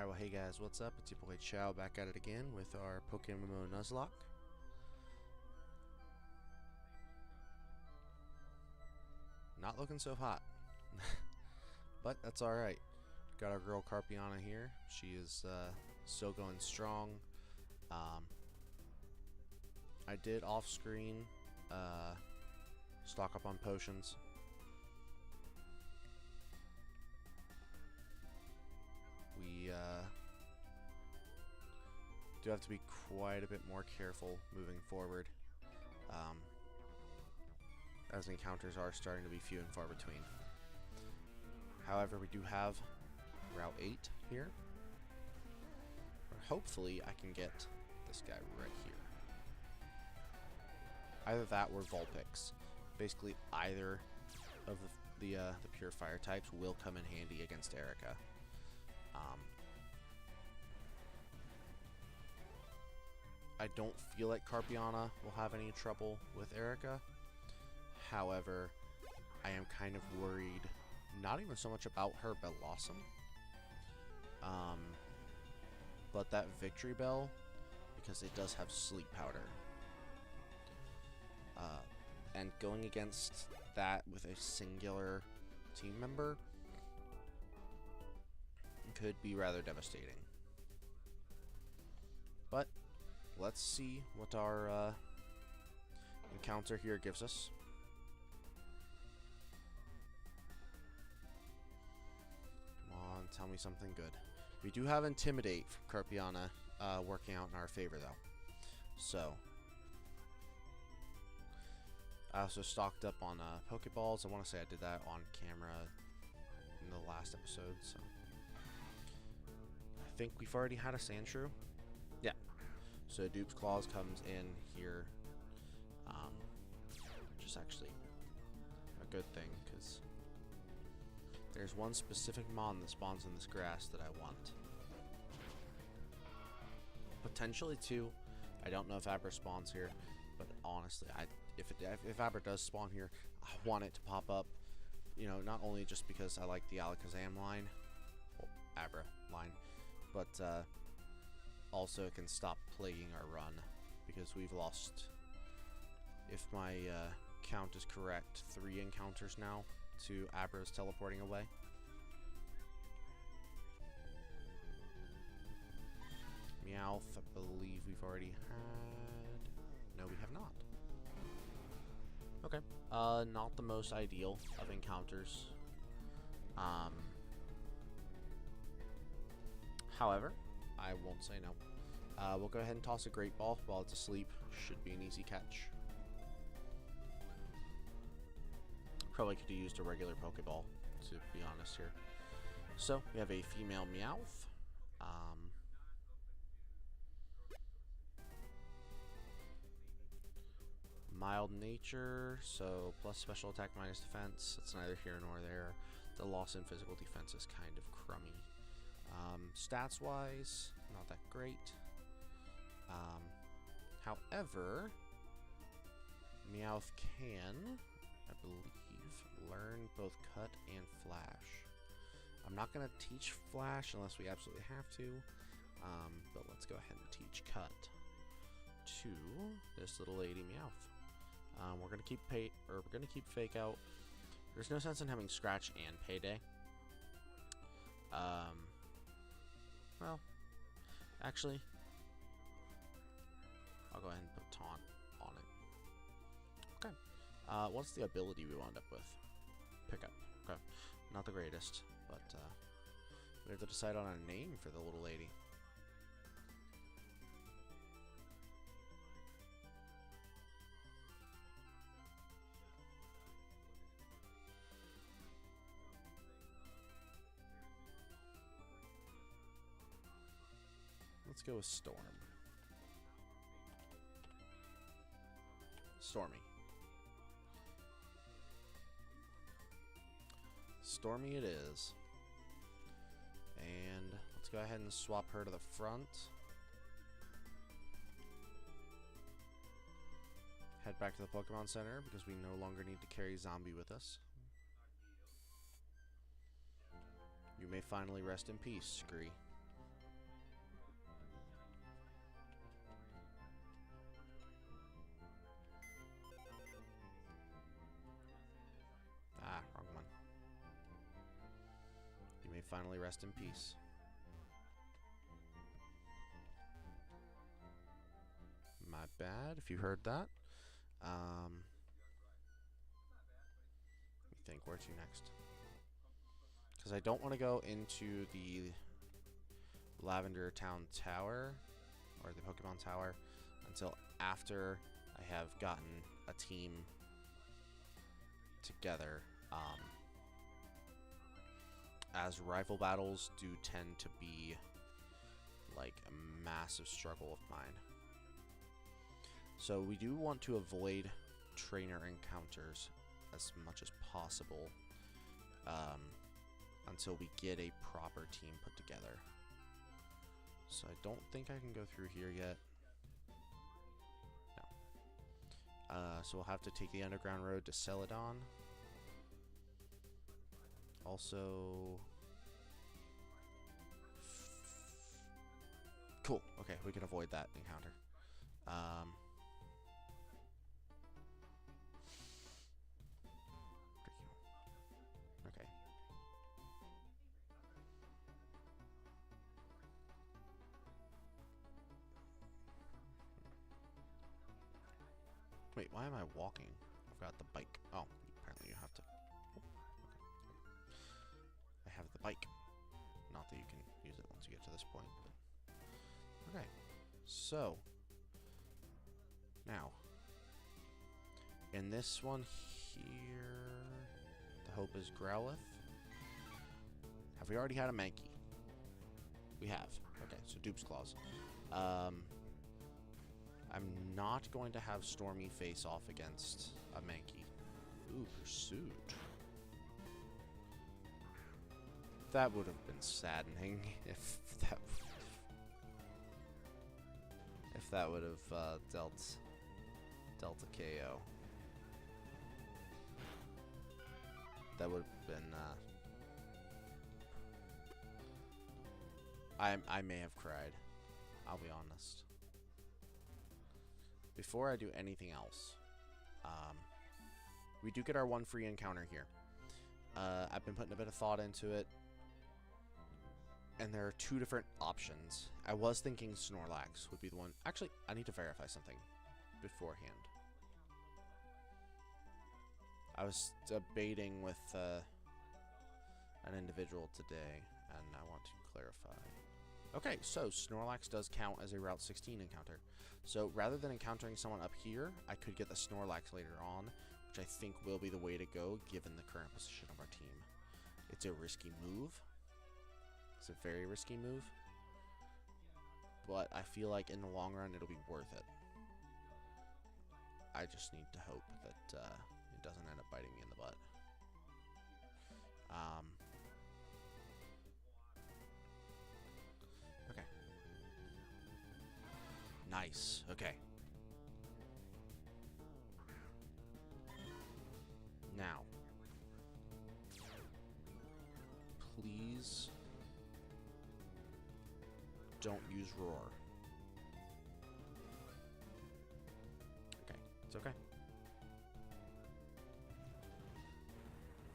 Alright, well, hey guys, what's up? It's your boy Chow back at it again with our PokeMMO Nuzlocke. Not looking so hot, but that's alright. Got our girl Carpiana here. She is still going strong. I did off-screen stock up on potions. We do have to be quite a bit more careful moving forward, as encounters are starting to be few and far between. However, we do have Route 8 here, where hopefully I can get this guy right here. Either that or Vulpix. Basically, either of the pure fire types will come in handy against Erica. I don't feel like Carpiana will have any trouble with Erica. However, I am kind of worried, not even so much about her Bellossom, but that Victory Bell, because it does have Sleep Powder. And going against that with a singular team member could be rather devastating. But let's see what our encounter here gives us. Come on, tell me something good. We do have Intimidate from Carpiana working out in our favor, though. So, I also stocked up on Pokeballs. I want to say I did that on camera in the last episode, so I think we've already had a Sandshrew. Yeah. So Dupes Clause comes in here, which is actually a good thing, because there's one specific mon that spawns in this grass that I want. Potentially two. I don't know if Abra spawns here, but honestly, if Abra does spawn here, I want it to pop up. You know, not only just because I like the Alakazam line, well, Abra line, but also it can stop plaguing our run, because we've lost, if my count is correct, 3 encounters now to Abra's teleporting away. Meowth, I believe we've already had. No, we have not. Okay. Not the most ideal of encounters. However, I won't say no. We'll go ahead and toss a Great Ball while it's asleep. Should be an easy catch. Probably could have used a regular Pokeball, to be honest here. So, we have a female Meowth. Mild nature, so plus special attack minus defense. It's neither here nor there. The loss in physical defense is kind of crummy. Stats wise, not that great. However, Meowth can, I believe, learn both Cut and Flash. I'm not going to teach Flash unless we absolutely have to, but let's go ahead and teach Cut to this little lady Meowth. We're gonna keep Fake Out. There's no sense in having Scratch and Payday. Well, actually, I'll go ahead and put Taunt on it. Okay. What's the ability we wound up with? Pickup. Okay. Not the greatest, but we have to decide on a name for the little lady. Let's go with Storm. Stormy. Stormy it is. And let's go ahead and swap her to the front. Head back to the Pokemon Center because we no longer need to carry Zombie with us. You may finally rest in peace, Scree. finally rest in peace. My bad if you heard that. Let me think, where to next? Because I don't want to go into the Lavender Town Tower, or the Pokemon Tower, until after I have gotten a team together. As rival battles do tend to be like a massive struggle of mine. So we do want to avoid trainer encounters as much as possible until we get a proper team put together. So I don't think I can go through here yet. No. So we'll have to take the underground road to Celadon. Also... Cool. Okay, we can avoid that encounter. Okay. Wait, why am I walking? I've got the bike. Oh, apparently you have to... Okay. I have the bike. Not that you can use it once you get to this point, but... Okay. So... Now... In this one here... The hope is Growlithe. Have we already had a Mankey? We have. Okay, so Dupes Clause. I'm not going to have Stormy face off against a Mankey. Ooh, Pursuit. That would have been saddening if that would have dealt a KO. That would have been I may have cried. I'll be honest. Before I do anything else, we do get our one free encounter here. I've been putting a bit of thought into it, and there are two different options. I was thinking Snorlax would be the one. Actually, I need to verify something beforehand. I was debating with an individual today, and I want to clarify. Okay, so Snorlax does count as a Route 16 encounter. So rather than encountering someone up here, I could get the Snorlax later on, which I think will be the way to go given the current position of our team. It's a risky move. It's a very risky move. But I feel like in the long run, it'll be worth it. I just need to hope that it doesn't end up biting me in the butt. Okay. Nice. Okay. Now. Please don't use Roar. Okay. It's okay.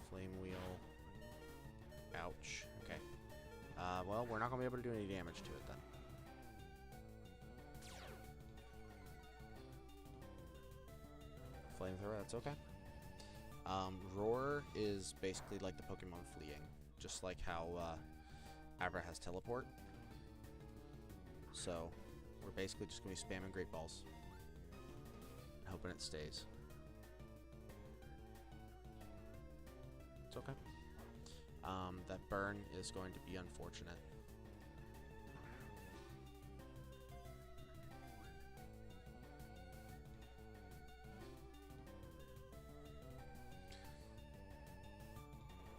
Flame Wheel. Ouch. Okay. Well, we're not going to be able to do any damage to it then. Flamethrower, that's okay. Roar is basically like the Pokemon Fleeing. Just like how Abra has Teleport. So, we're basically just going to be spamming Great Balls. And hoping it stays. It's okay. That burn is going to be unfortunate.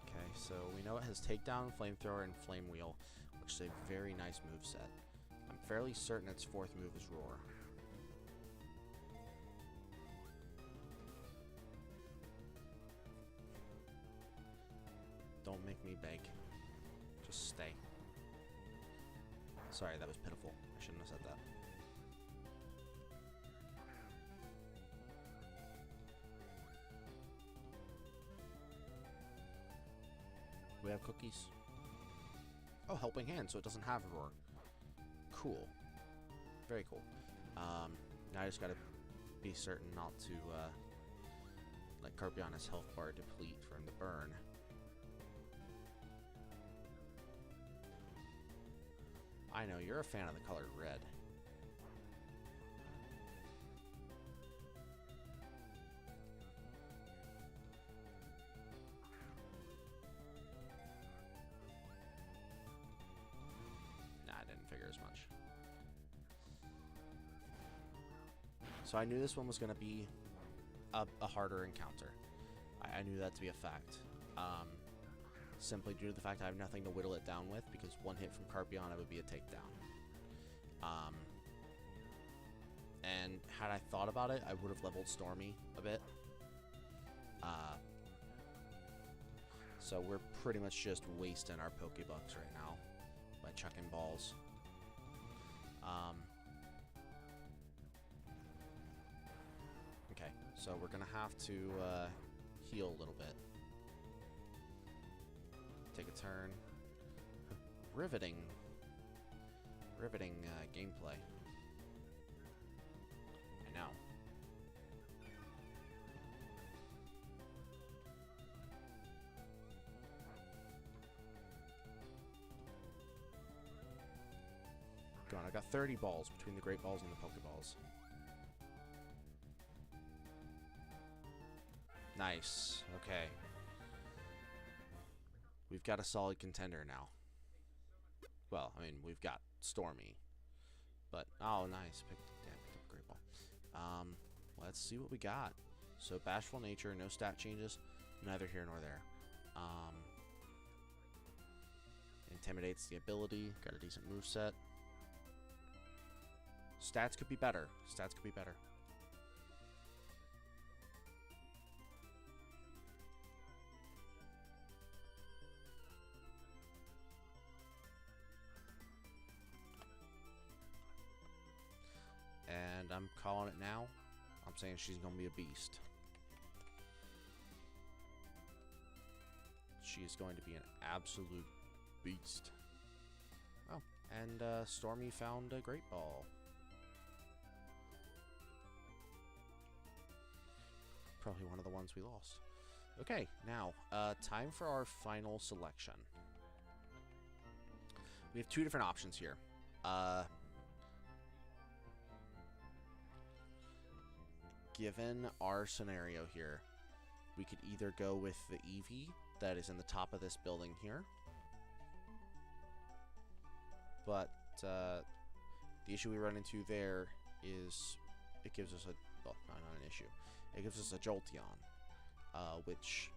Okay, so we know it has Takedown, Flamethrower, and Flame Wheel, which is a very nice moveset. I'm fairly certain its fourth move is Roar. Don't make me beg. Just stay. Sorry, that was pitiful. I shouldn't have said that. We have cookies. Oh, helping hand, so it doesn't have a roar. Cool. Very cool. Now I just gotta be certain not to let Carpion's health bar deplete from the burn. I know, you're a fan of the color red. Nah, I didn't figure as much. So I knew this one was going to be a harder encounter. I knew that to be a fact. Simply due to the fact I have nothing to whittle it down with, because one hit from Carpion, it would be a takedown. And had I thought about it, I would have leveled Stormy a bit. So we're pretty much just wasting our Pokebucks right now by chucking balls. Okay, so we're gonna have to heal a little bit. Take a turn. Riveting gameplay. I know. Go on, I got 30 balls between the Great Balls and the Pokeballs. Nice. Okay. We've got a solid contender now. Well, I mean, we've got Stormy. But, oh, nice. Picked up a Great Ball. Let's see what we got. So, Bashful Nature, no stat changes. Neither here nor there. Intimidates the ability. Got a decent moveset. Stats could be better. Stats could be better. And I'm calling it now. I'm saying she's going to be a beast. She is going to be an absolute beast. Oh, and Stormy found a Great Ball. Probably one of the ones we lost. Okay, now, time for our final selection. We have two different options here. Given our scenario here, we could either go with the Eevee that is in the top of this building here. But the issue we run into there is it gives us a, well, not an issue. It gives us a Jolteon, which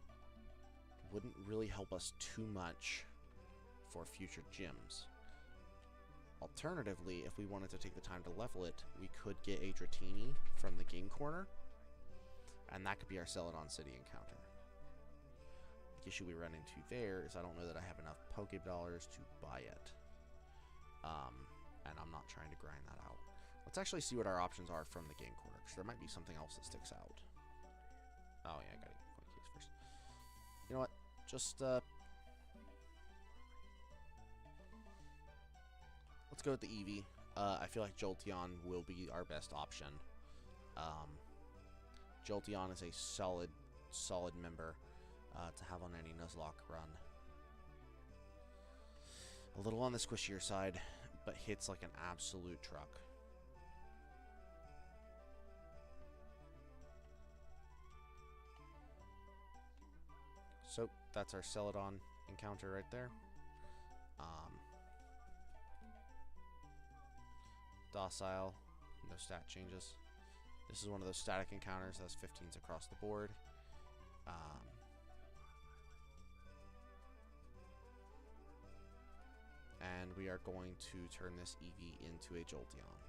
wouldn't really help us too much for future gyms. Alternatively, if we wanted to take the time to level it, we could get a Dratini from the game corner, and that could be our Celadon City encounter. The issue we run into there is I don't know that I have enough Pokedollars to buy it. And I'm not trying to grind that out. Let's actually see what our options are from the game corner, because there might be something else that sticks out. Oh yeah, I gotta get Coin Case first. You know what? Just, let's go with the Eevee. I feel like Jolteon will be our best option. Jolteon is a solid member to have on any Nuzlocke run. A little on the squishier side, but hits like an absolute truck. So that's our Celadon encounter right there. Docile, no stat changes. This is one of those static encounters that has 15s across the board. And we are going to turn this Eevee into a Jolteon.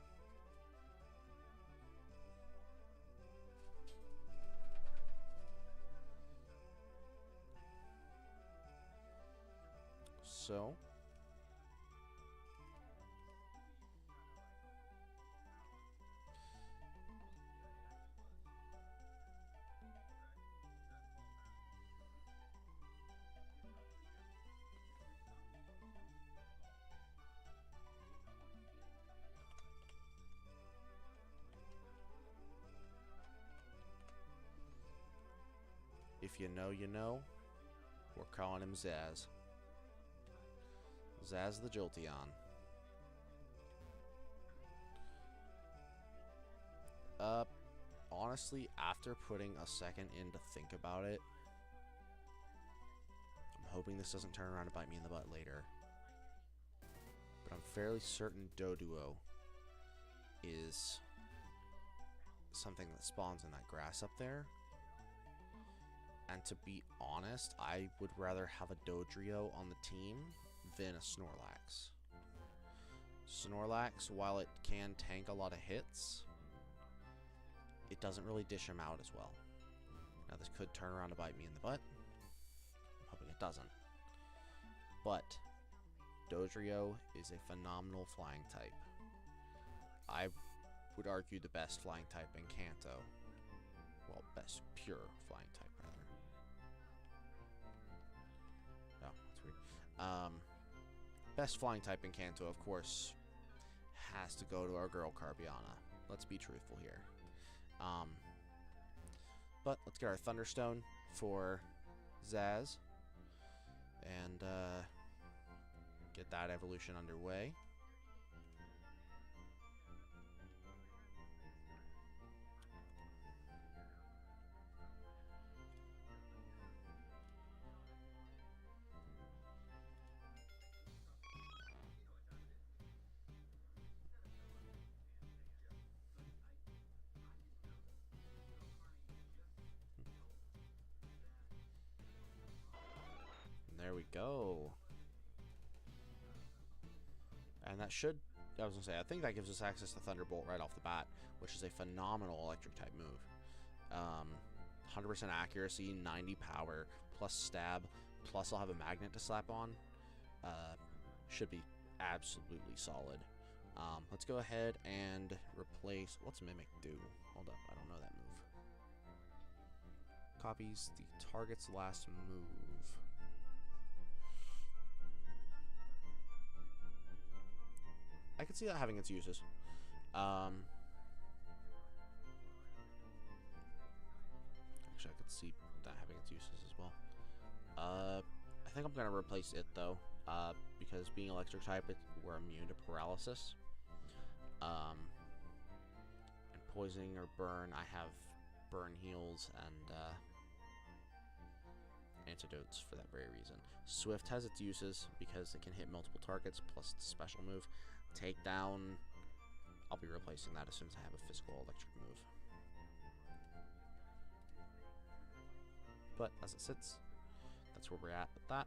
So If you know, you know. We're calling him Zaz. Zaz the Jolteon. Honestly, after putting a second in to think about it, I'm hoping this doesn't turn around and bite me in the butt later. But I'm fairly certain Doduo is something that spawns in that grass up there. And to be honest, I would rather have a Dodrio on the team than a Snorlax. Snorlax, while it can tank a lot of hits, it doesn't really dish him out as well. Now this could turn around to bite me in the butt. I'm hoping it doesn't. But Dodrio is a phenomenal flying type. I would argue the best flying type in Kanto. Well, best pure flying type, rather. Oh, that's weird. Best flying type in Kanto, of course, has to go to our girl Carbiana. Let's be truthful here. But let's get our Thunderstone for Zaz. And get that evolution underway. There we go. And that should, I was going to say, I think that gives us access to Thunderbolt right off the bat, which is a phenomenal electric type move. 100% accuracy, 90 power, plus stab, plus I'll have a magnet to slap on. Should be absolutely solid. Let's go ahead and replace, what's Mimic do? Hold up, I don't know that move. Copies the target's last move. I could see that having its uses. Actually, I could see that having its uses as well. I think I'm gonna replace it though, because being electric type, we're immune to paralysis. And poisoning or burn, I have burn heals and antidotes for that very reason. Swift has its uses because it can hit multiple targets, plus its special move. Takedown, I'll be replacing that as soon as I have a physical electric move. But as it sits, that's where we're at with that.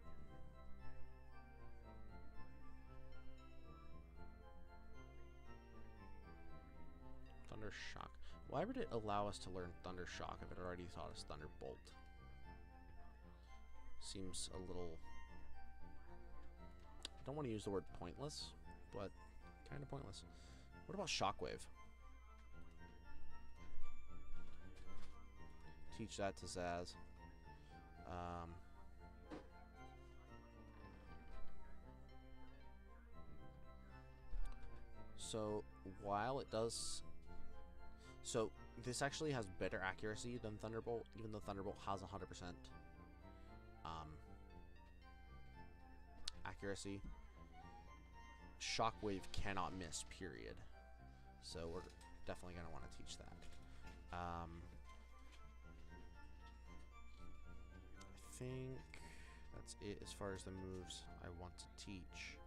Thunder Shock. Why would it allow us to learn Thunder Shock if it already taught us Thunderbolt? Seems a little... I don't want to use the word pointless, but kind of pointless. What about Shockwave? Teach that to Zaz. So while it does... So this actually has better accuracy than Thunderbolt, even though Thunderbolt has 100% accuracy. Shockwave cannot miss, period. So we're definitely going to want to teach that. I think that's it as far as the moves I want to teach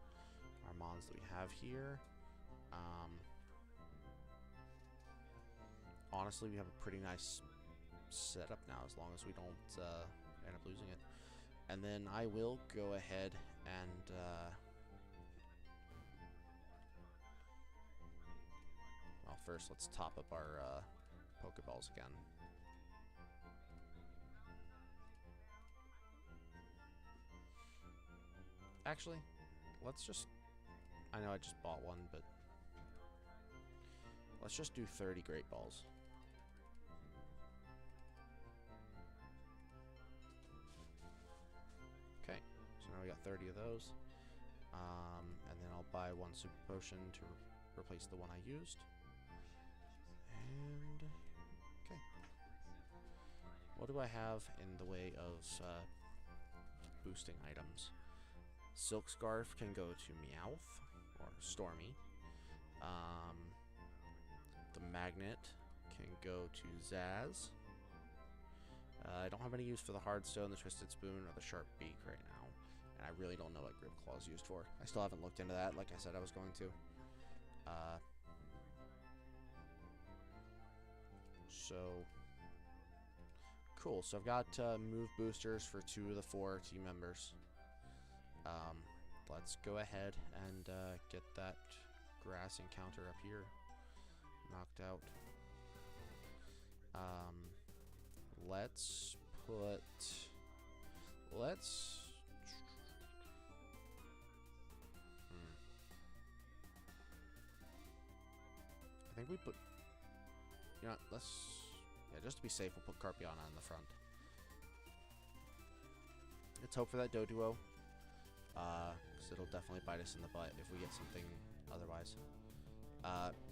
our mons that we have here. Honestly, we have a pretty nice setup now, as long as we don't end up losing it. And then I will go ahead and well, first let's top up our Pokeballs again. Actually, let's just... I know I just bought one, but let's just do 30 Great Balls. Okay, so now we got 30 of those. And then I'll buy one Super Potion to replace the one I used. And... okay. What do I have in the way of boosting items? Silk Scarf can go to Meowth or Stormy. The Magnet can go to Zaz. I don't have any use for the Hardstone, the Twisted Spoon, or the Sharp Beak right now. And I really don't know what Grip Claw is used for. I still haven't looked into that like I said I was going to. So, cool. So I've got move boosters for 2 of the 4 team members. Let's go ahead and get that grass encounter up here knocked out. Let's put... Let's... I think we put... You know what, let's... Yeah, just to be safe, we'll put Carpiana in the front. Let's hope for that Doduo. Because it'll definitely bite us in the butt if we get something otherwise.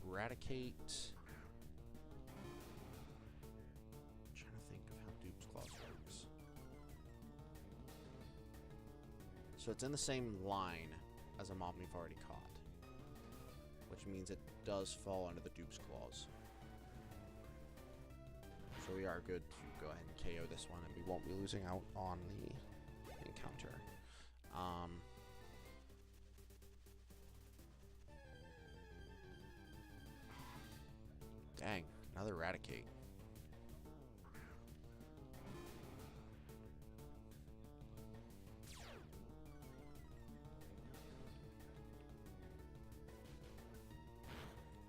Eradicate... I'm trying to think of how Dupes Clause works. So it's in the same line as a mob we've already caught. Which means it does fall under the Dupes Clause. So we are good to go ahead and KO this one, and we won't be losing out on the encounter. Dang, another Eradicate.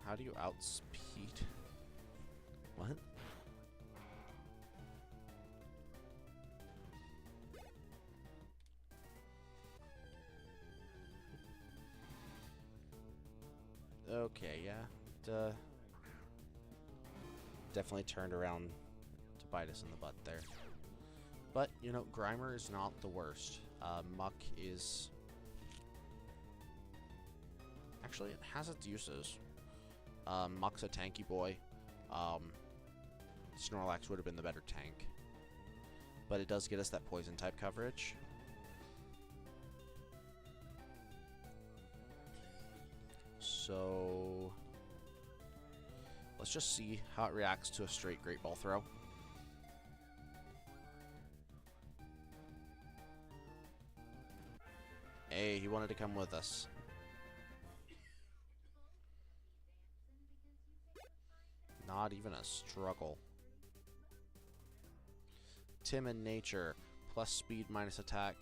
How do you outspeed? What? Okay, yeah. Definitely turned around to bite us in the butt there. But, you know, Grimer is not the worst. Muck is... Actually, it has its uses. Muck's a tanky boy. Snorlax would have been the better tank. But it does get us that poison type coverage. So... let's just see how it reacts to a straight Great Ball throw. Hey, he wanted to come with us. Not even a struggle. Timid nature, plus speed minus attack.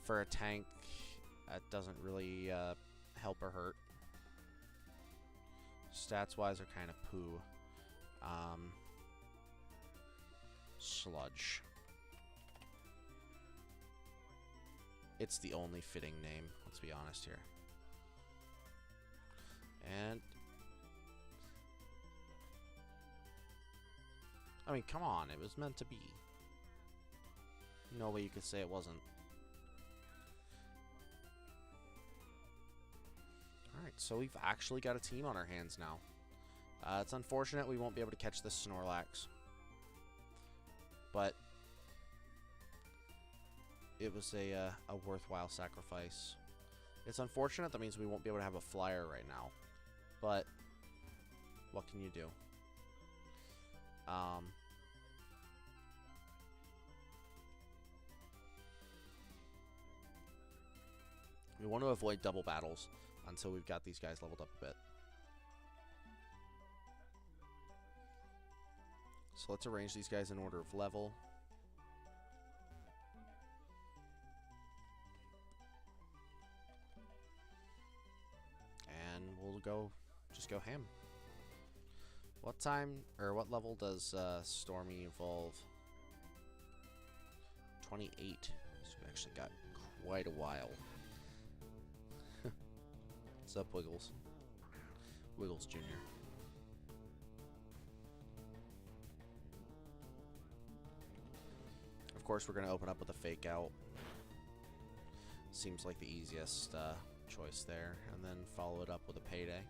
For a tank, that doesn't really help or hurt. Stats wise are kind of poo. Sludge. It's the only fitting name, let's be honest here. And I mean, come on, it was meant to be. No way you could say it wasn't. Alright, so we've actually got a team on our hands now. It's unfortunate we won't be able to catch this Snorlax. But it was a worthwhile sacrifice. It's unfortunate, that means we won't be able to have a flyer right now. But what can you do? We want to avoid double battles until we've got these guys leveled up a bit. So let's arrange these guys in order of level. And we'll just go ham. What time, or what level does Stormy evolve? 28. So we actually got quite a while. What's up, Wiggles? Wiggles Jr. Of course, we're going to open up with a fake out. Seems like the easiest choice there. And then follow it up with a payday.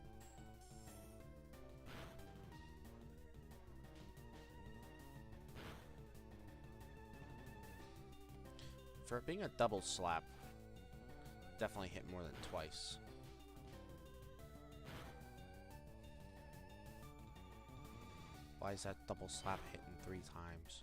For it being a double slap, definitely hit more than twice. Why is that double slap hitting 3 times?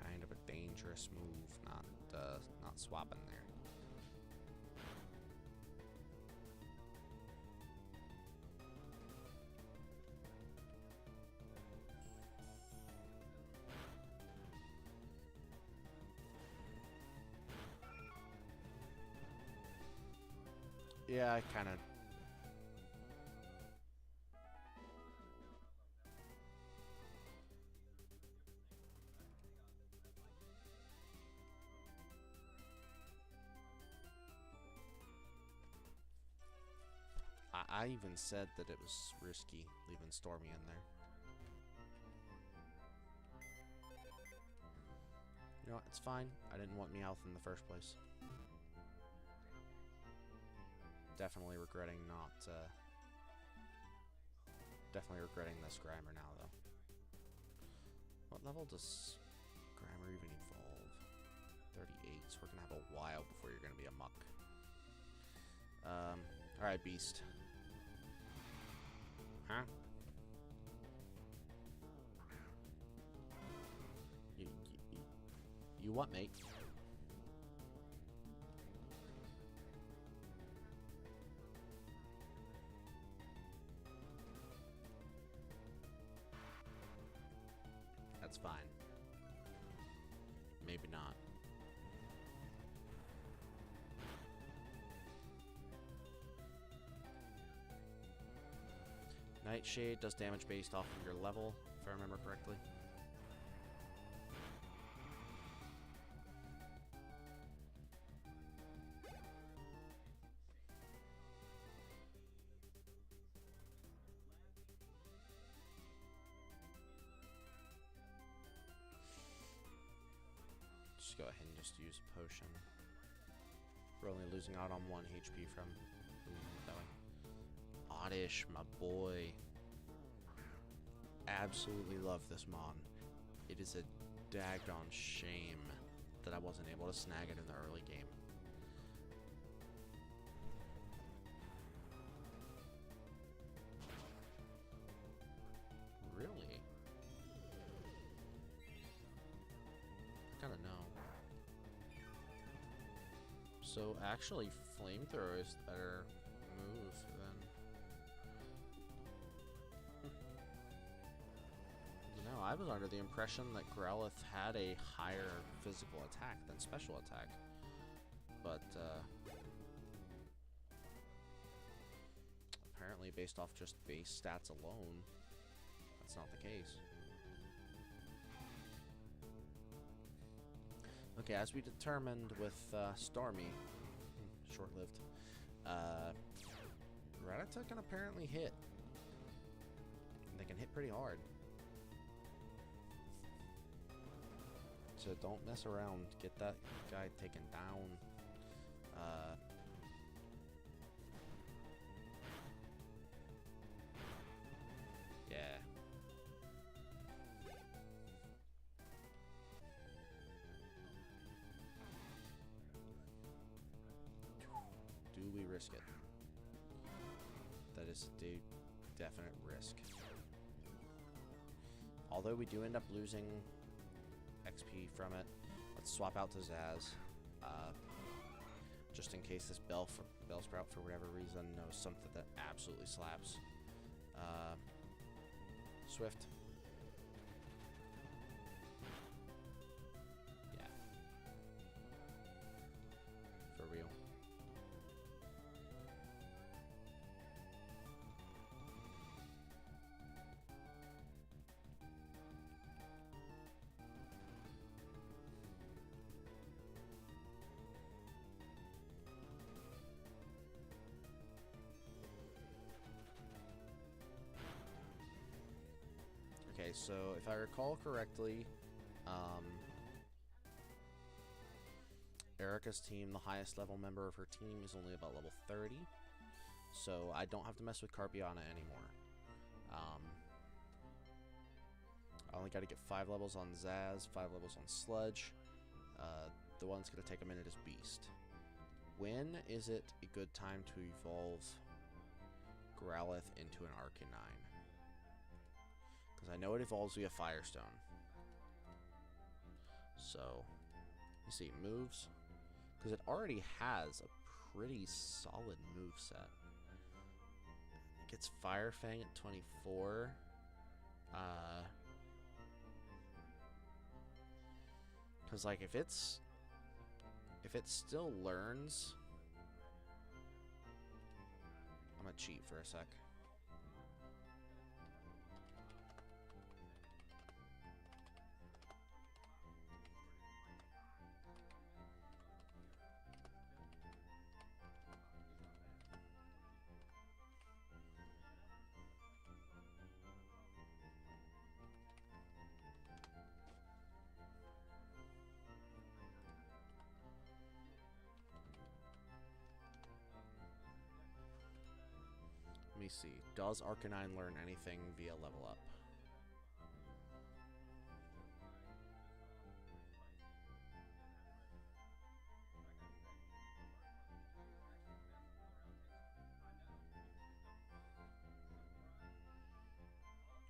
Kind of a dangerous move, not swapping there. Yeah, I kind of... I even said that it was risky leaving Stormy in there. You know what, it's fine. I didn't want Meowth in the first place. Definitely regretting definitely regretting this Grimer now, though. What level does Grimer even evolve? 38, so we're gonna have a while before you're gonna be a muck. Alright, Beast. Huh? You what, mate? That's fine. Maybe not. Nightshade does damage based off of your level, if I remember correctly. Just go ahead and just use a potion. We're only losing out on 1 HP from that way. Oddish, my boy. Absolutely love this mon. It is a daggone shame that I wasn't able to snag it in the early game. Really? I gotta know. So actually, Flamethrower is the better move than... You know, I was under the impression that Growlithe had a higher physical attack than special attack. But, apparently based off just base stats alone, that's not the case. Okay, as we determined with Stormy, short-lived, Rattata can apparently hit. And they can hit pretty hard. So don't mess around. Get that guy taken down. Yeah. Do we risk it? That is a definite risk. Although we do end up losing XP from it, let's swap out to Zaz. Just in case this Bellsprout, for whatever reason, knows something that absolutely slaps. Swift. Yeah. For real. Okay, so if I recall correctly, Erica's team, the highest level member of her team is only about level 30. So I don't have to mess with Carpiana anymore. I only got to get 5 levels on Zaz, 5 levels on Sludge. The one that's going to take a minute is Beast. When is it a good time to evolve Growlithe into an Arcanine? Because I know it evolves via Firestone. So, you see, it moves. Because it already has a pretty solid moveset. It gets Fire Fang at 24. Because, like, if it still learns... I'm gonna cheat for a sec. Let me see. Does Arcanine learn anything via level up?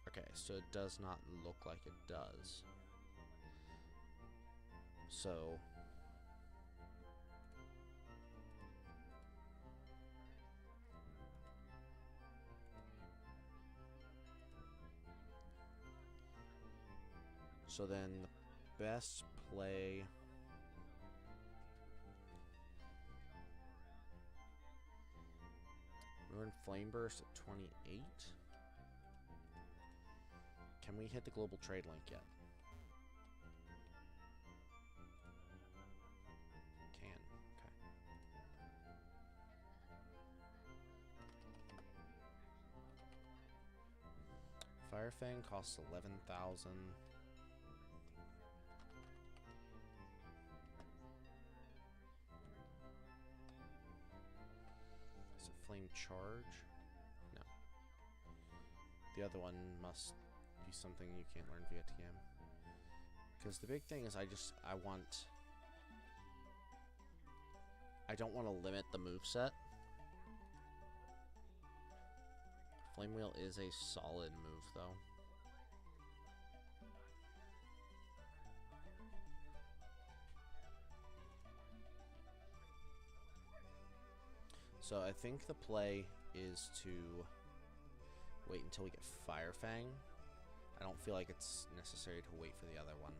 Okay, so it does not look like it does. So... So then the best play... We're in Flame Burst at 28. Can we hit the global trade link yet? Can. Okay. Fire Fang costs 11,000. Is it Flame Charge? No. The other one must be something you can't learn via TM. Because the big thing is I don't want to limit the moveset. Flame Wheel is a solid move though. So I think the play is to wait until we get Fire Fang. I don't feel like it's necessary to wait for the other one.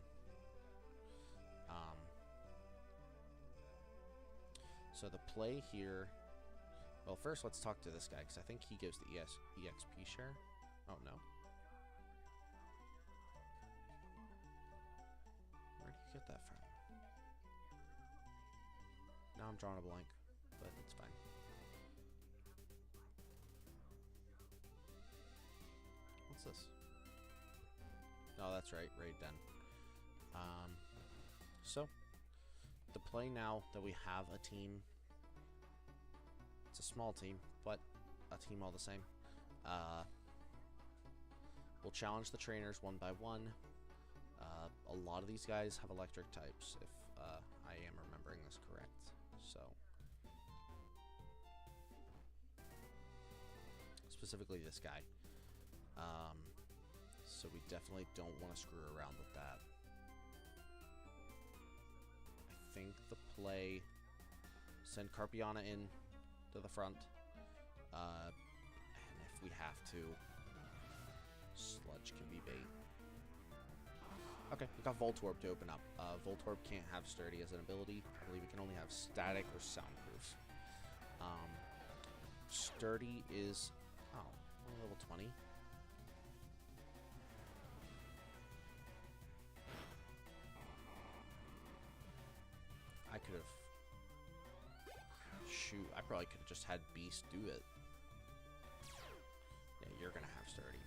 So the play here... Well, first let's talk to this guy, because I think he gives the EXP share. Oh, no. Where did you get that from? Now I'm drawing a blank, but it's fine. What's this? Oh, that's right, raid den. So, the play now that we have a team, it's a small team, but a team all the same. We'll challenge the trainers one by one. A lot of these guys have electric types, if I am remembering this correct. So, specifically this guy. So we definitely don't want to screw around with that. I think the play, send Carpiana in to the front, and if we have to, Sludge can be bait. Okay, we got Voltorb to open up. Voltorb can't have Sturdy as an ability. I believe it can only have Static or Soundproof. Sturdy is, only level 20. I could have... Shoot, I probably could have just had Beast do it. Yeah, you're gonna have Sturdy.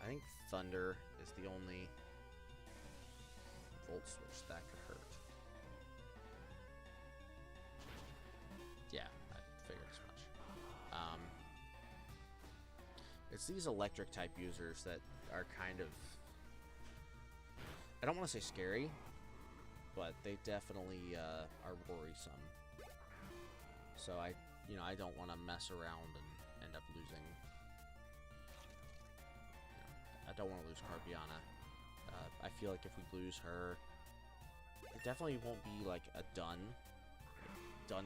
I think Thunder is the only Volt Switch that could hurt. Yeah, I figured as much. It's these electric type users that are kind of, I don't want to say scary, but they definitely are worrisome. So I don't want to mess around and end up losing. I don't want to lose Carpiana. I feel like if we lose her, it definitely won't be like a done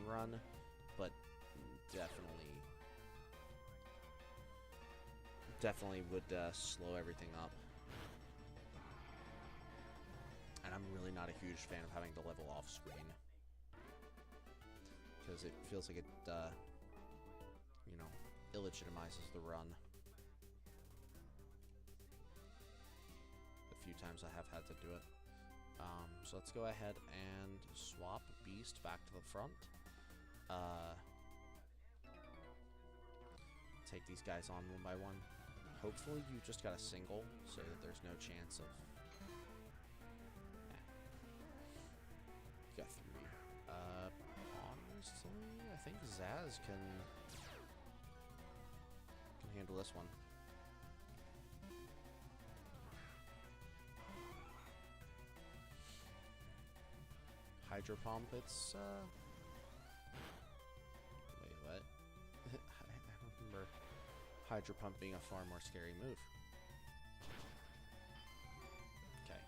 run, but definitely would slow everything up. And I'm really not a huge fan of having to level off screen, because it feels like it illegitimizes the run. The few times I have had to do it. So let's go ahead and swap Beast back to the front. Take these guys on one by one. Hopefully you just got a single, so that there's no chance of... You got 3. Honestly, I think Zaz can handle this one. Hydro Pump, it's, wait, what? I remember Hydro Pump being a far more scary move. Okay.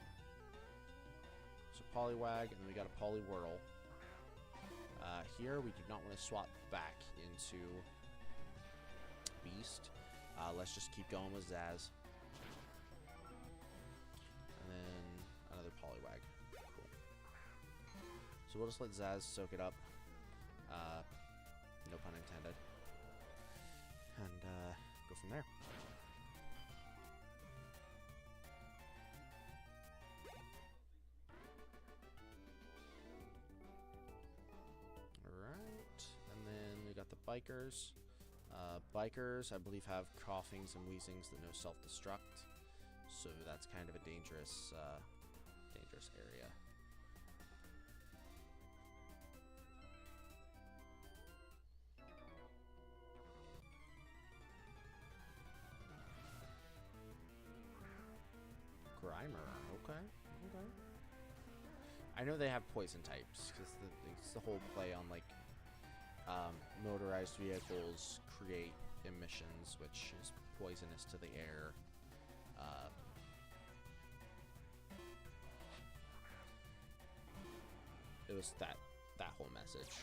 So Poliwag, and then we got a Poliwhirl. Here, we do not want to swap back into Beast. Let's just keep going with Zaz. And then another Poliwag. Cool. So we'll just let Zaz soak it up. No pun intended. And go from there. Alright. And then we got the Bikers. Bikers, I believe, have coughings and wheezings that no self-destruct. So that's kind of a dangerous area. Grimer, okay. I know they have poison types, because it's the whole play on, like, motorized vehicles create emissions, which is poisonous to the air. It was that whole message.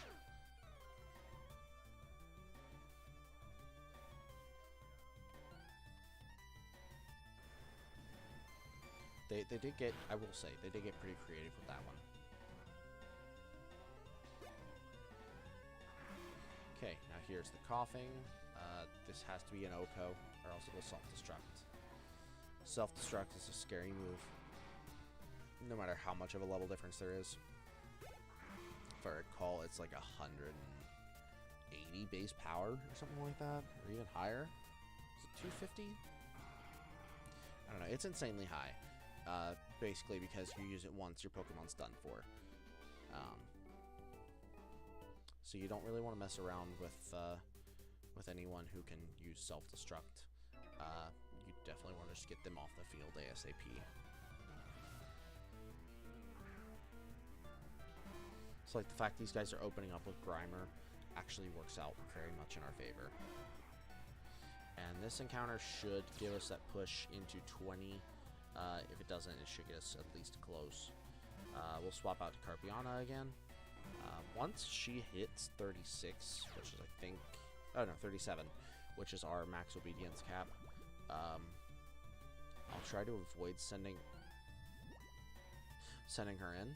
They did get, I will say, they did get pretty creative with that one. Okay, now here's the coughing. This has to be an OHKO, or else it will self-destruct. Self-destruct is a scary move, no matter how much of a level difference there is. If I recall, it's like 180 base power or something like that, or even higher. Is it 250? I don't know. It's insanely high. Basically because you use it once, your Pokemon's done for. So you don't really want to mess around with anyone who can use self-destruct. You definitely want to just get them off the field ASAP. So like the fact these guys are opening up with Grimer actually works out very much in our favor. And this encounter should give us that push into 20. If it doesn't, it should get us at least close. We'll swap out to Carpiana again. Once she hits 36, which is, I think... Oh, no, 37, which is our max obedience cap, I'll try to avoid sending her in.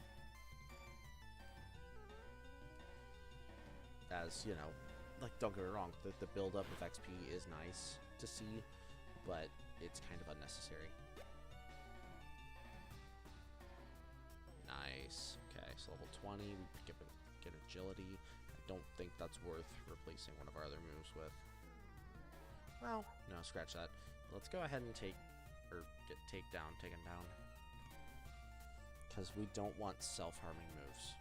As, you know, like, don't get me wrong, the build-up of XP is nice to see, but it's kind of unnecessary. Nice. Okay, so level 20, we get agility. I don't think that's worth replacing one of our other moves with. Well, no, scratch that. Let's go ahead and get taken down. Because we don't want self-harming moves.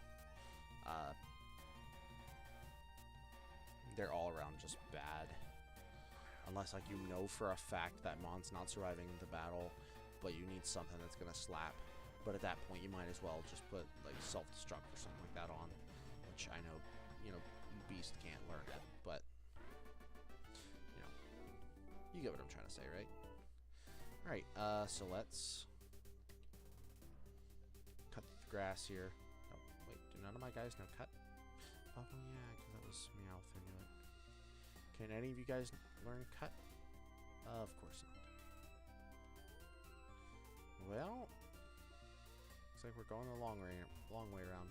they're all around just bad. Unless, like, you know for a fact that Mon's not surviving the battle, but you need something that's gonna slap. But at that point, you might as well just put, like, self-destruct or something like that on. Which I know, you know, Beast can't learn it, but, you know, you get what I'm trying to say, right? Alright, so let's cut the grass here. Oh, wait, do none of my guys know cut? Oh, yeah, because that was Meowth, I knew it. Can any of you guys learn cut? Of course not. Well, looks like we're going the long way around.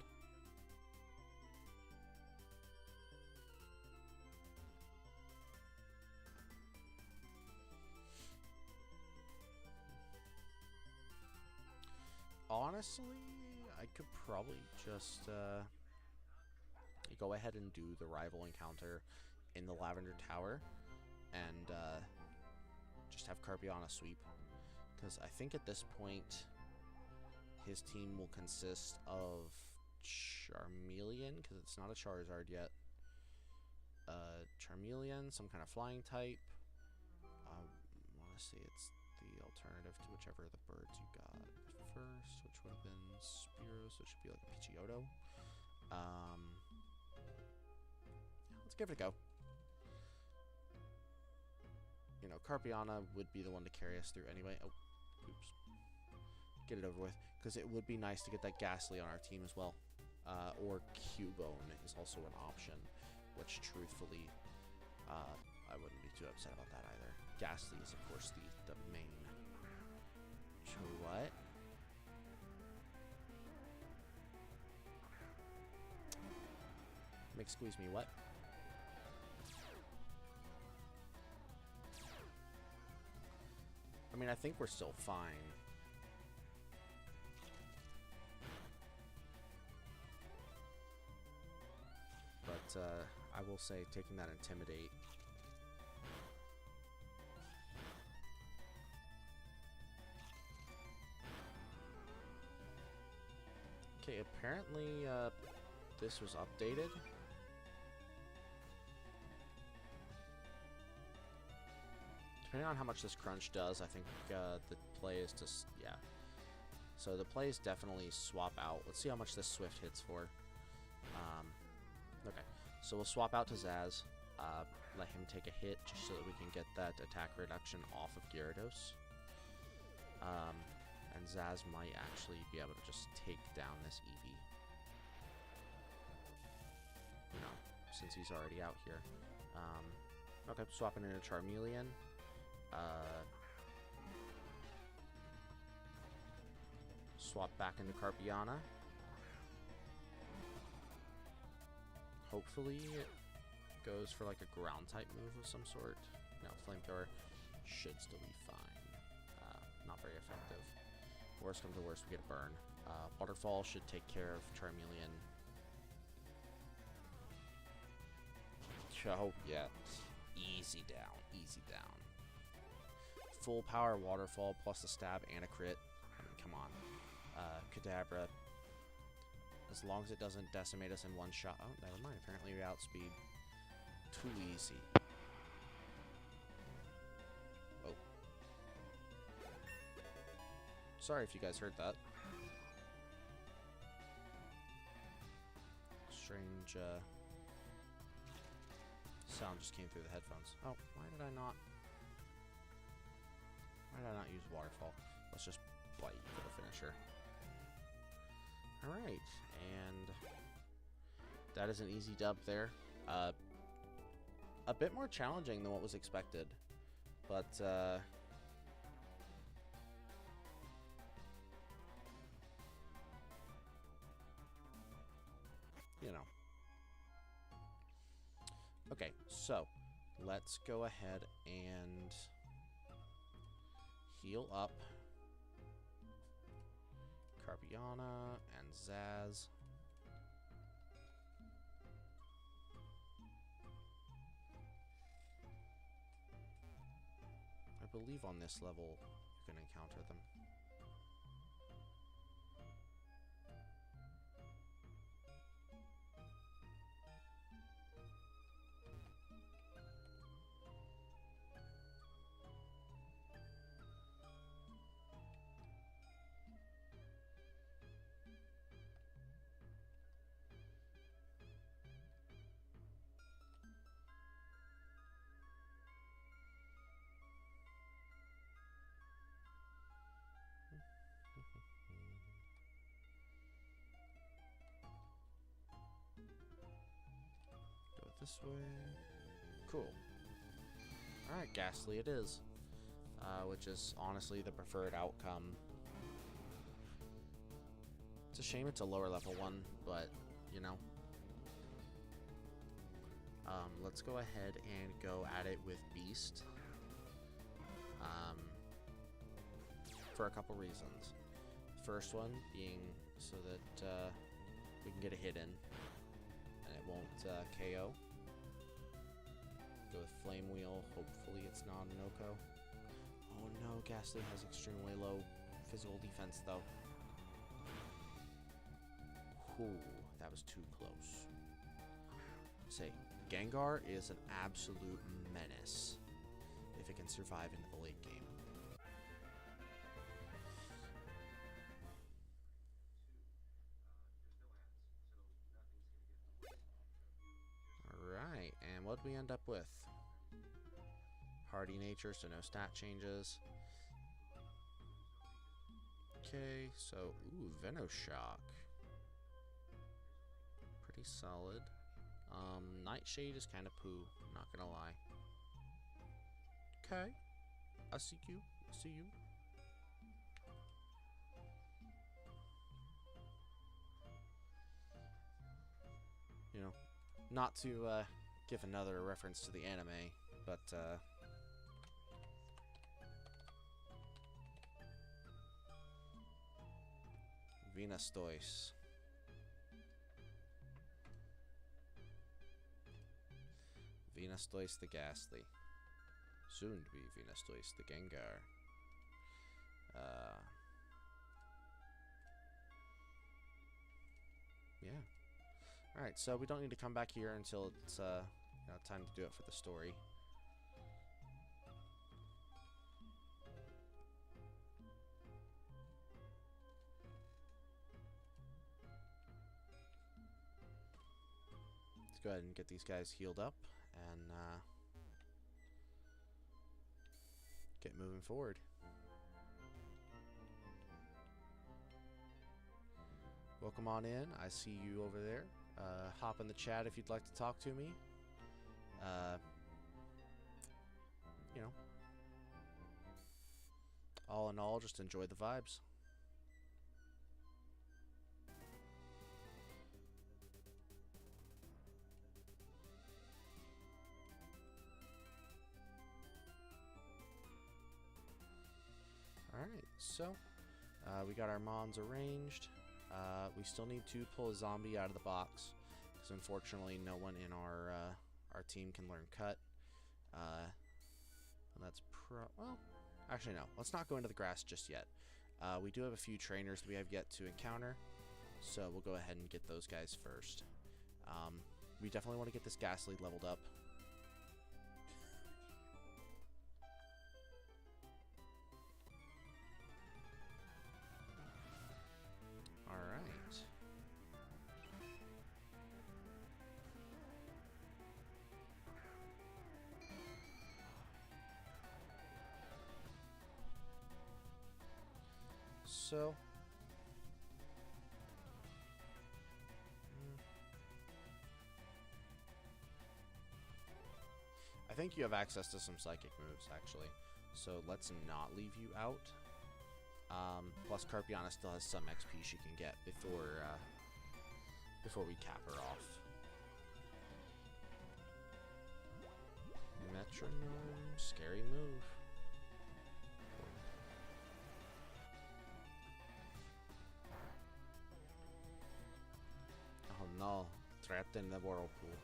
Honestly, I could probably just go ahead and do the rival encounter in the Lavender Tower and just have Carpiana sweep. Because I think at this point, his team will consist of Charmeleon, because it's not a Charizard yet. Charmeleon, some kind of flying type. I want to say it's the alternative to whichever of the birds you got first, which would have been Spearow, so it should be like a Pidgeotto. Let's give it a go. You know, Carpiana would be the one to carry us through anyway. Oh, oops. Get it over with. Because it would be nice to get that Ghastly on our team as well. Or Cubone is also an option, which truthfully, I wouldn't be too upset about that either. Ghastly is, of course, the main. What? Make squeeze me what? I mean, I think we're still fine. But, I will say, taking that Intimidate. Okay, apparently, this was updated. Depending on how much this crunch does, I think the play is just, yeah. So the play is definitely swap out. Let's see how much this Swift hits for. Okay, so we'll swap out to Zaz. Let him take a hit just so that we can get that attack reduction off of Gyarados. And Zaz might actually be able to just take down this Eevee. You know, since he's already out here. Okay, swapping into Charmeleon. Swap back into Carpiana. Hopefully it goes for like a ground type move of some sort. No, Flamethrower should still be fine. Not very effective. Worst comes to worst, we get a burn. Waterfall should take care of Charmeleon. Oh, yeah. Easy down. Easy down. Full power Waterfall plus a stab and a crit. I mean, come on. Kadabra. As long as it doesn't decimate us in one shot. Oh, never mind. Apparently we outspeed. Too easy. Oh. Sorry if you guys heard that. Strange, sound just came through the headphones. Oh, why did I not use Waterfall? Let's just bite for the finisher. Alright, and that is an easy dub there. A bit more challenging than what was expected, but you know. Okay, so let's go ahead and heal up Carpiana and Zaz. I believe on this level you can encounter them. this way. Cool. Alright, Ghastly it is. Which is honestly the preferred outcome. It's a shame it's a lower level one, but, you know. Let's go ahead and go at it with Beast. For a couple reasons. First one being so that we can get a hit in, and it won't KO. Go with Flame Wheel. Hopefully it's not an Oko. Oh no, Ghastly has extremely low physical defense though. Whew, that was too close. Say, Gengar is an absolute menace if it can survive into the late game. Alright, and what do we end up with? Hardy nature, so no stat changes. Okay, so, ooh, Venoshock. Pretty solid. Nightshade is kind of poo, not gonna lie. Okay, I see you, I see you. You know, not to give another reference to the anime, but Venustoise. Venustoise the Ghastly. Soon to be Venustoise the Gengar. Yeah. Alright, so we don't need to come back here until it's you know, time to do it for the story. Let's go ahead and get these guys healed up and get moving forward. Welcome on in. I see you over there. Hop in the chat if you'd like to talk to me. You know, all in all, just enjoy the vibes. Alright, so we got our Mons arranged. We still need to pull a zombie out of the box, because unfortunately no one in our team can learn Cut. And that's well, actually no, let's not go into the grass just yet. We do have a few trainers that we have yet to encounter, so we'll go ahead and get those guys first. We definitely want to get this Ghastly leveled up. So, I think you have access to some psychic moves, actually. So let's not leave you out. Plus, Carpiana still has some XP she can get before we cap her off. Metronome, scary move. Oh no, trapped in the whirlpool.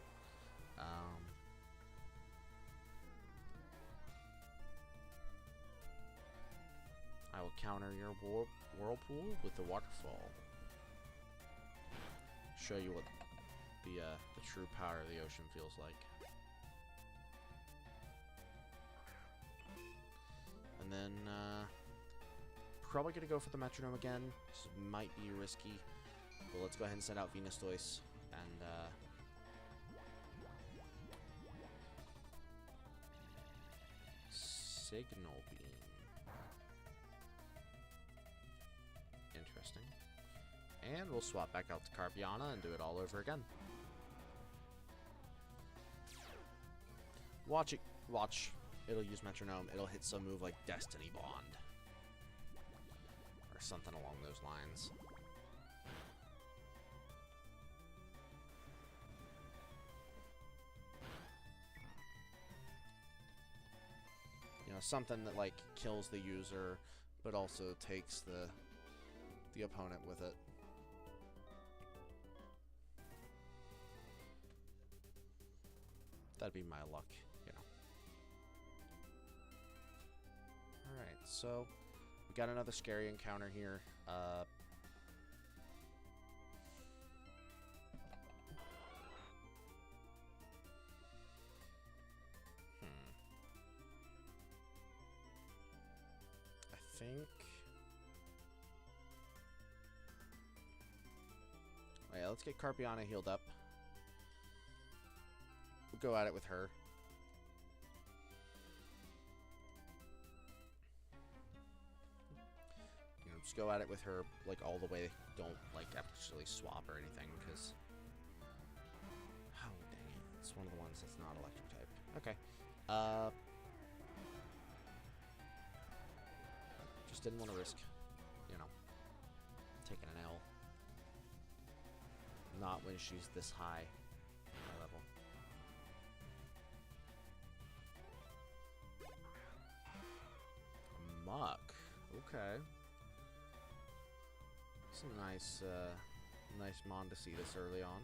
I will counter your whirlpool with the waterfall. Show you what the true power of the ocean feels like. And then probably gonna go for the metronome again. This might be risky, but let's go ahead and send out Venustoise and Signal Beam. Interesting. And we'll swap back out to Carpiana and do it all over again. Watch it. Watch. It'll use metronome. It'll hit some move like Destiny Bond. Or something along those lines. You know, something that like kills the user, but also takes the opponent with it. That'd be my luck, you know. Alright, so we got another scary encounter here. I think... Oh yeah, let's get Carpiana healed up. We'll go at it with her. You know, just go at it with her, like, all the way. Don't, like, actually swap or anything, because... Oh, dang it. It's one of the ones that's not electric type. Okay. Just didn't want to risk, you know, taking an L. Not when she's this high level. Muck. Okay. It's a nice, nice mon to see this early on.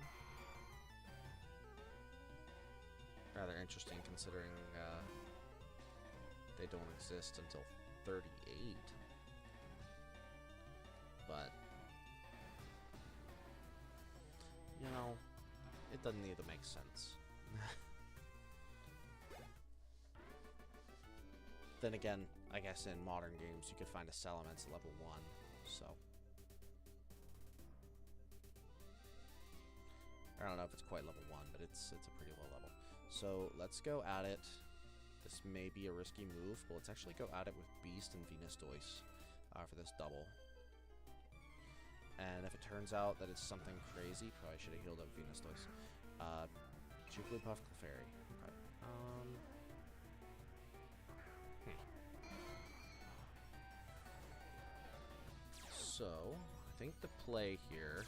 Rather interesting considering they don't exist until 38. But, you know, it doesn't either make sense. Then again, I guess in modern games you could find a Salamence level 1, so. I don't know if it's quite level 1, but it's a pretty low level. So let's go at it. This may be a risky move, but let's actually go at it with Beast and Venus Doise for this double. And if it turns out that it's something crazy, probably should have healed up Venus Doise. Jigglypuff Clefairy. Okay. So, I think the play here...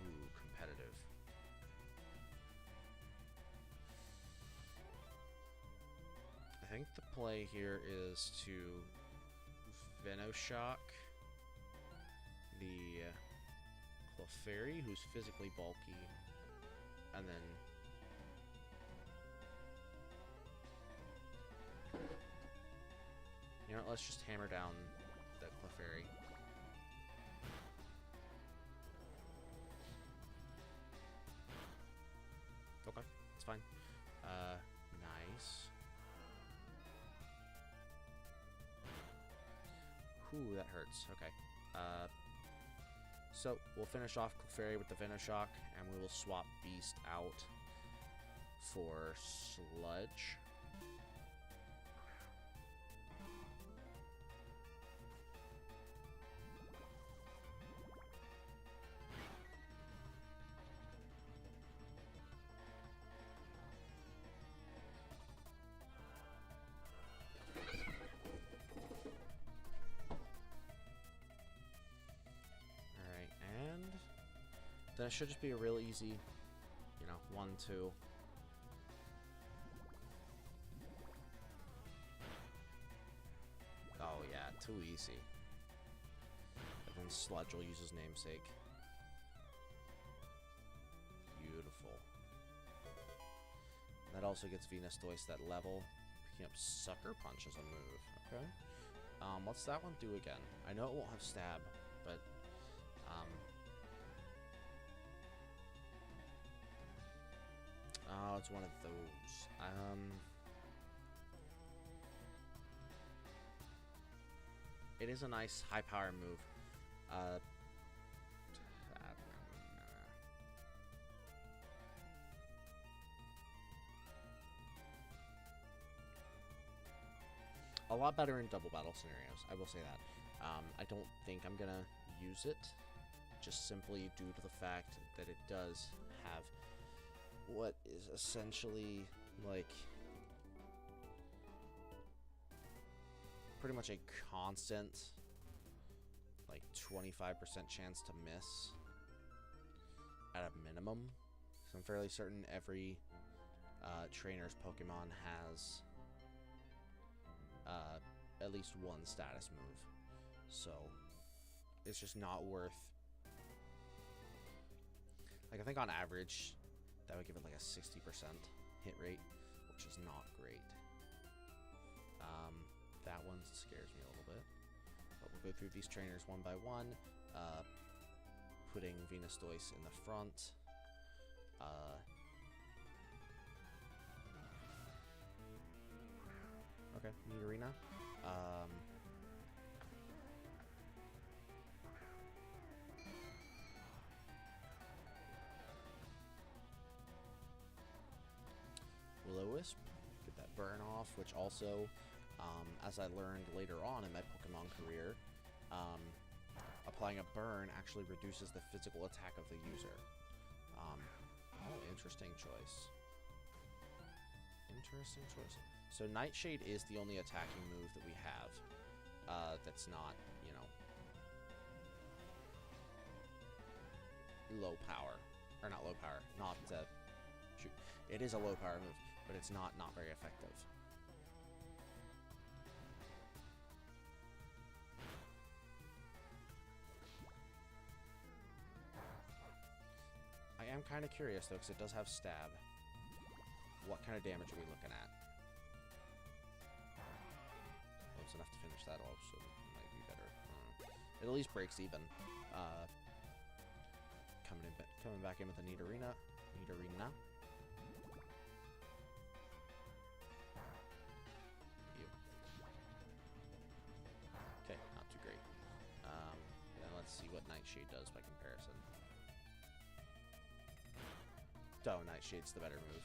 Ooh, competitive. I think the play here is to Venoshock the Clefairy, who's physically bulky, and then you know what, let's just hammer down the Clefairy. Okay, it's fine. Nice. Ooh, that hurts. Okay. So, we'll finish off Clefairy with the Venoshock, and we will swap Beast out for Sludge. Then it should just be a real easy, you know, 1-2. Oh yeah, too easy. And then Sludge will use his namesake. Beautiful. That also gets Venus Doise that level. Picking up Sucker Punch as a move. Okay. What's that one do again? I know it won't have stab, but oh, it's one of those. It is a nice high power move. A lot better in double battle scenarios, I will say that. I don't think I'm gonna use it, just simply due to the fact that it does have what is essentially like pretty much a constant like 25% chance to miss at a minimum. So I'm fairly certain every trainer's Pokemon has at least one status move. So it's just not worth, like, I think on average that would give it like a 60% hit rate, which is not great. That one scares me a little bit, but we'll go through these trainers one by one, putting Venustoise in the front. Okay, Nidorina. Will-O-Wisp, get that burn off, which also, as I learned later on in my Pokemon career, applying a burn actually reduces the physical attack of the user. Oh, interesting choice. Interesting choice. So Nightshade is the only attacking move that we have that's not, you know, low power. Or not low power, not, shoot. It is a low power move, but it's not very effective. I am kind of curious, though, because it does have stab. What kind of damage are we looking at? Well, it's enough to finish that off, so it might be better. It at least breaks even. Coming back in with a Nidorina. Okay, not too great. Then let's see what Nightshade does by comparison. Oh, Nightshade's the better move.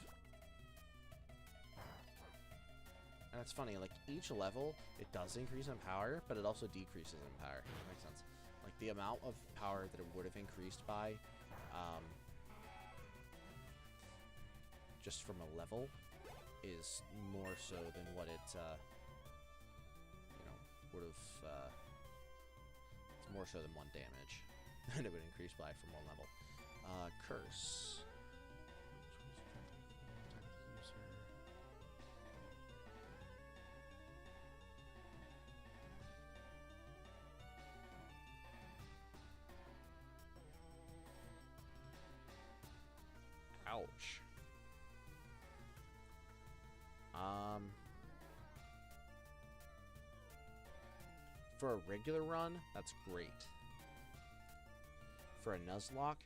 And it's funny, like, each level, it does increase in power, but it also decreases in power. That makes sense. Like, the amount of power that it would have increased by, just from a level, is more so than what it, you know, would have, it's more so than 1 damage than it would increase by from 1 level. Curse. Ouch. For a regular run, that's great. For a Nuzlocke,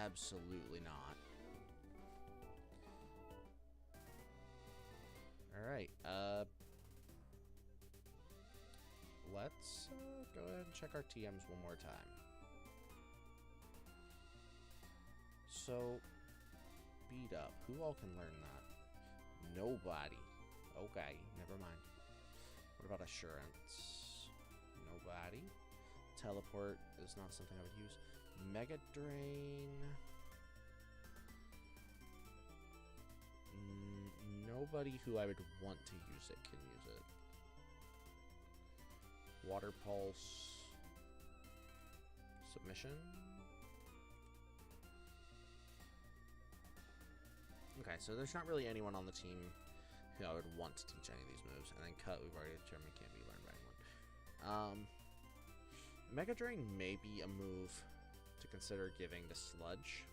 absolutely not. Alright, let's go ahead and check our TMs one more time. So, beat up. Who all can learn that? Nobody. Okay, never mind. What about assurance? Nobody. Teleport is not something I would use. Mega Drain. Nobody who I would want to use it can use it. Water Pulse. Submission. Okay, so there's not really anyone on the team who I would want to teach any of these moves. And then Cut, we've already determined can't be learned by anyone. Mega Drain may be a move to consider giving to Sludge.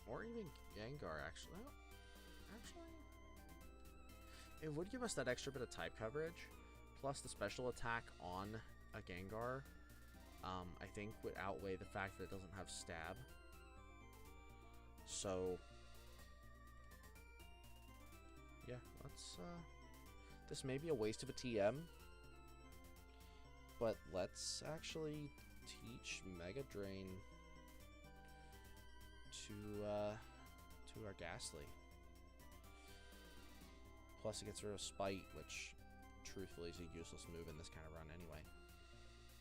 Or even Gengar, actually. Well, actually, it would give us that extra bit of type coverage. Plus the special attack on a Gengar, I think would outweigh the fact that it doesn't have stab. So, yeah, let's, this may be a waste of a TM, but let's actually teach Mega Drain to our Ghastly. Plus it gets rid of Spite, which truthfully is a useless move in this kind of run anyway.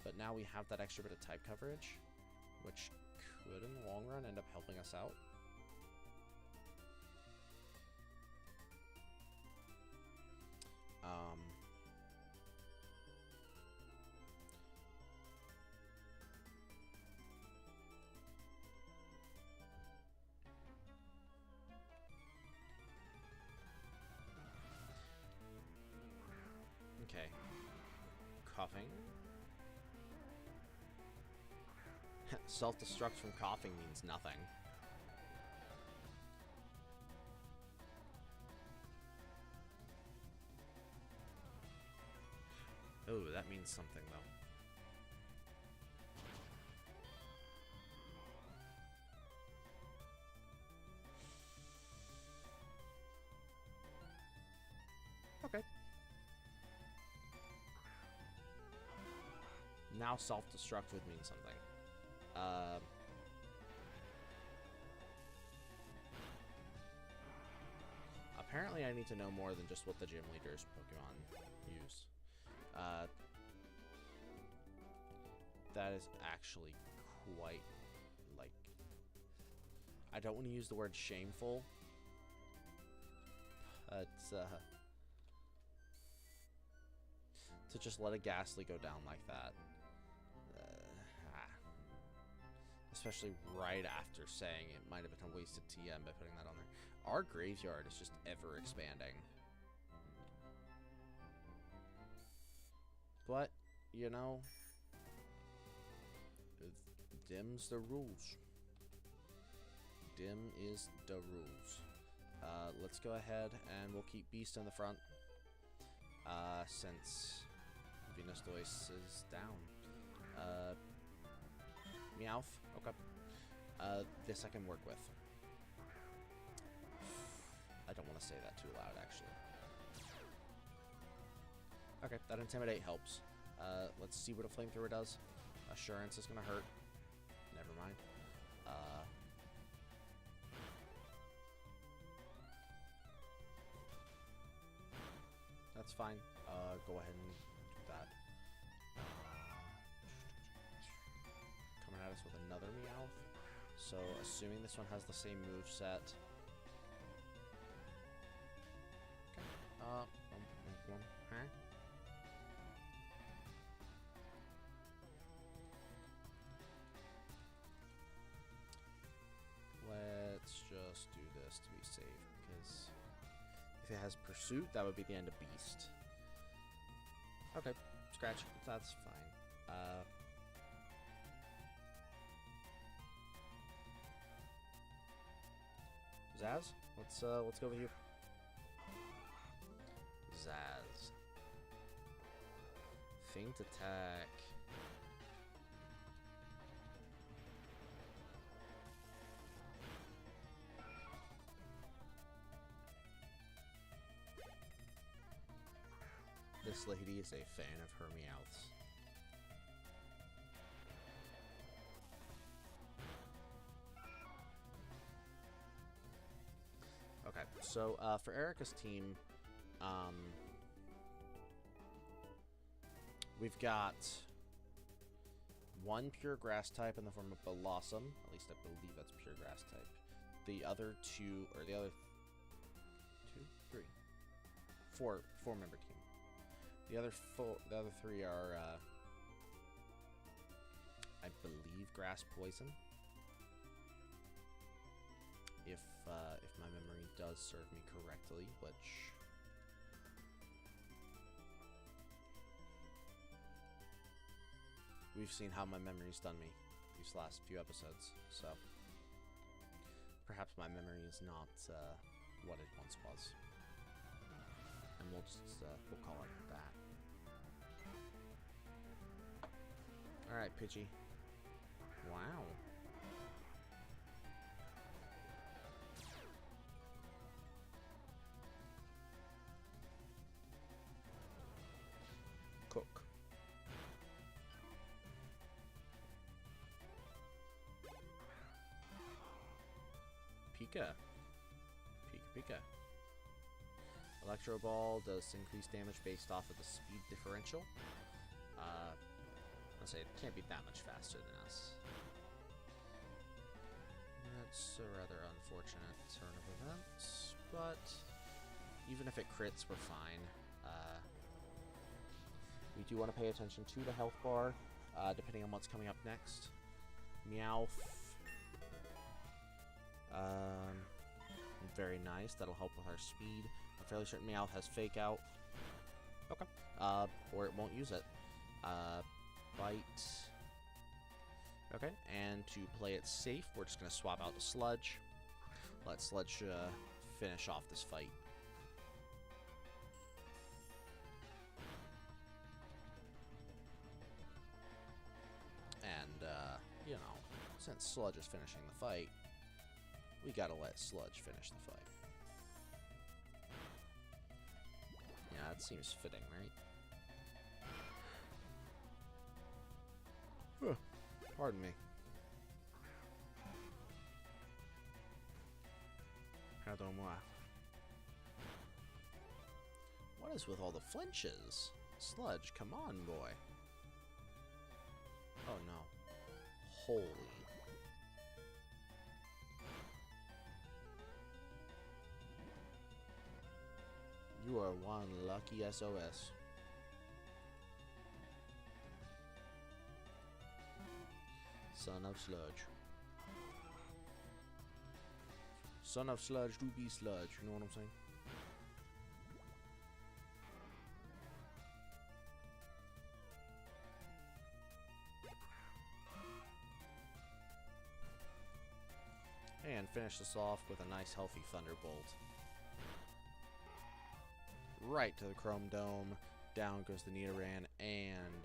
But now we have that extra bit of type coverage, which could, in the long run, end up helping us out. Okay. Coughing. Self-destruct from coughing means nothing. Oh, that means something, though. Okay. Now self-destruct would mean something. Apparently I need to know more than just what the gym leader's Pokemon use. That is actually quite, like... I don't want to use the word shameful. To just let a Ghastly go down like that. Especially right after saying it might have been a wasted TM by putting that on there. Our graveyard is just ever expanding. But, you know, dim's the rules. Dim is the rules. Let's go ahead and we'll keep Beast in the front. Since Venus Doise is down. Meowth. Okay. This I can work with. I don't want to say that too loud, actually. Okay, that Intimidate helps. Let's see what a Flamethrower does. Assurance is going to hurt. Never mind. That's fine. Go ahead and do that. Coming at us with another Meowth. So, assuming this one has the same move set. Okay. Huh? Let's just do this to be safe, because if it has Pursuit, that would be the end of Beast. Okay, scratch. That's fine. Zaz, let's go with you. Zaz. Feint attack. This lady is a fan of her Meowths. Okay, so for Erica's team, we've got one pure grass type in the form of Blossom. At least I believe that's pure grass type. The other two, or the other four-member team. The other three are, I believe, grass poison. If my memory does serve me correctly, which we've seen how my memory's done me these last few episodes, so perhaps my memory is not what it once was, and we'll just we'll call it that. All right, Pidgey. Wow. Cook. Pika. Pika. Electro Ball does increased damage based off of the speed differential. I say it can't be that much faster than us. That's a rather unfortunate turn of events, but even if it crits, we're fine. We do want to pay attention to the health bar, depending on what's coming up next. Meowth. Very nice. That'll help with our speed. I'm fairly certain Meowth has Fake Out. Okay. Or it won't use it. Bite. Okay, and to play it safe, we're just going to swap out the Sludge. Let Sludge finish off this fight. And, you know, since Sludge is finishing the fight, we gotta let Sludge finish the fight. Yeah, that seems fitting, right? Huh. Pardon me. Pardon-moi. What is with all the flinches? Sludge, come on, boy. Oh no. Holy. You are one lucky SOS. Son of Sludge. Son of Sludge do be Sludge, you know what I'm saying? And finish this off with a nice healthy Thunderbolt. Right to the Chrome Dome. Down goes the Nidoran, and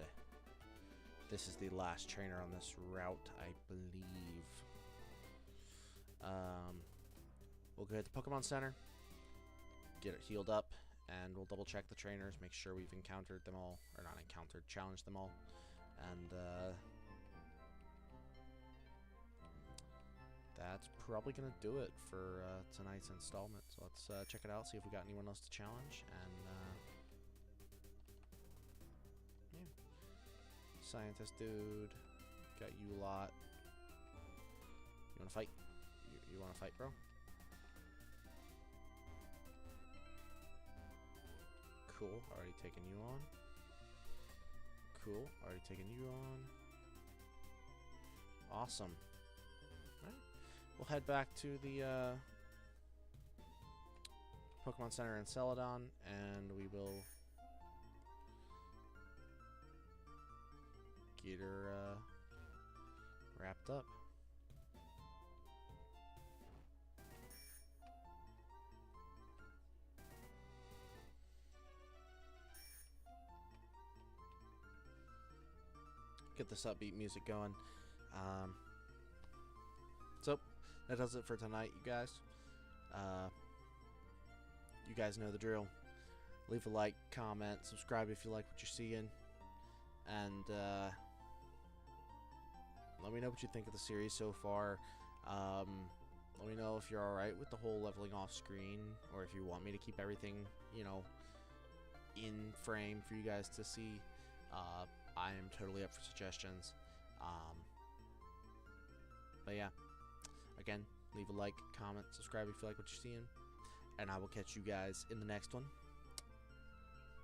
this is the last trainer on this route, I believe. We'll go to the Pokemon Center, get it healed up, and we'll double check the trainers, make sure we've encountered them all, or not encountered, challenged them all, and that's probably going to do it for tonight's installment. So let's check it out, see if we got anyone else to challenge, and yeah. Scientist dude, got you a lot. You want to fight? You want to fight, bro? Cool, already taking you on. Cool, already taking you on. Awesome. Alright. We'll head back to the Pokemon Center in Celadon, and we will get her wrapped up. Get this upbeat music going. So that does it for tonight, you guys. You guys know the drill. Leave a like, comment, subscribe if you like what you're seeing, and let me know what you think of the series so far. Let me know if you're alright with the whole leveling off screen, or if you want me to keep everything, you know, in frame for you guys to see. I am totally up for suggestions. But yeah, again, leave a like, comment, subscribe if you like what you're seeing, and I will catch you guys in the next one.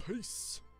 Peace!